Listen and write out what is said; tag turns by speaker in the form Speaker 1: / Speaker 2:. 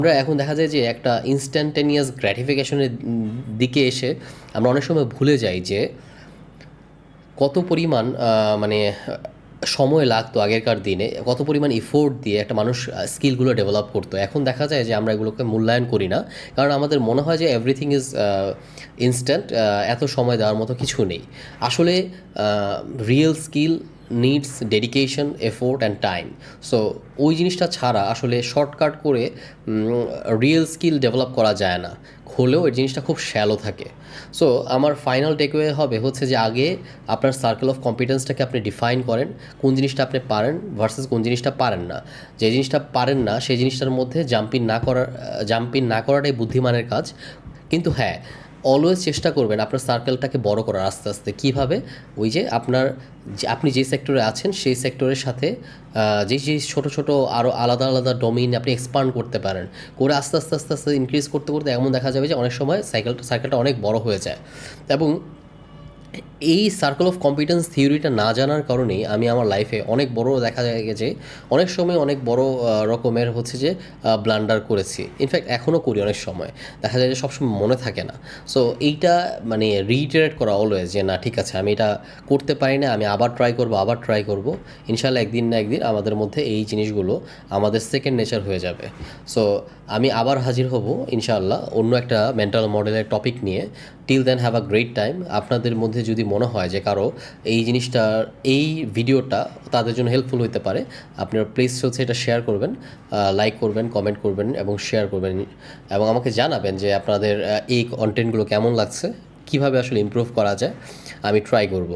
Speaker 1: আমরা এখন দেখা যায় যে একটা ইনস্ট্যান্টেনিয়াস গ্র্যাটিফিকেশনের দিকে এসে আমরা অনেক সময় ভুলে যাই যে কত পরিমাণ মানে সময় লাগতো আগেরকার দিনে, কত পরিমাণ এফোর্ট দিয়ে একটা মানুষ স্কিলগুলো ডেভেলপ করতো। এখন দেখা যায় যে আমরা এগুলোকে মূল্যায়ন করি না, কারণ আমাদের মনে হয় যে এভরিথিং ইজ ইনস্ট্যান্ট, এত সময় দেওয়ার মতো কিছু নেই। আসলে real skill needs dedication, effort and time. So ওই জিনিসটা ছাড়া আসলে শর্টকাট করে রিয়েল স্কিল ডেভেলপ করা যায় না, হলেও এই জিনিসটা খুব শ্যালো থাকে। সো আমার ফাইনাল টেকওয়ে হবে হচ্ছে যে আগে আপনার সার্কেল অফ কম্পিটেন্সটাকে আপনি ডিফাইন করেন, কোন জিনিসটা আপনি পারেন ভার্সেস কোন জিনিসটা পারেন না। যে জিনিসটা পারেন না সেই জিনিসটার মধ্যে জাম্প ইন না করাটাই বুদ্ধিমানের কাজ। কিন্তু হ্যাঁ, অলওয়েজ চেষ্টা করবেন আপনার সার্কেলটাকে বড় করার আস্তে আস্তে। কীভাবে? ওই যে আপনি যে সেক্টরে আছেন সেই সেক্টরের সাথে যে যে ছোটো ছোটো আরও আলাদা আলাদা ডোমেইন আপনি এক্সপান্ড করতে পারেন, করে আস্তে আস্তে আস্তে আস্তে ইনক্রিজ করতে করতে এমন দেখা যাবে যে অনেক সময় সার্কেলটা অনেক বড় হয়ে যায়। এবং এই সার্কেল অফ কম্পিটেন্স থিওরিটা না জানার কারণেই আমি আমার লাইফে অনেক বড় দেখা যায় যে অনেক সময় অনেক বড় রকমের হচ্ছে যে ব্লান্ডার করেছি। ইনফ্যাক্ট এখনও করি, অনেক সময় দেখা যায় যে সবসময় মনে থাকে না। সো এইটা মানে রিইটারেট করা অলওয়েজ যে না, ঠিক আছে, আমি এটা করতে পারি না, আমি আবার ট্রাই করব। ইনশাল্লাহ একদিন না একদিন আমাদের মধ্যে এই জিনিসগুলো আমাদের সেকেন্ড নেচার হয়ে যাবে। সো আমি আবার হাজির হব ইনশাআল্লাহ অন্য একটা মেন্টাল মডেলের টপিক নিয়ে। Till then have a great time. আপনাদের মধ্যে যদি মনে হয় যে কারো এই ভিডিওটা তাদের জন্য হেল্পফুল হতে পারে, আপনারা প্লিজ হচ্ছে এটা শেয়ার করবেন, লাইক করবেন, কমেন্ট করবেন এবং শেয়ার করবেন, এবং আমাকে জানাবেন যে আপনাদের এই কন্টেন্টগুলো কেমন লাগছে, কিভাবে আসলে ইমপ্রুভ করা যায়। আমি ট্রাই করব।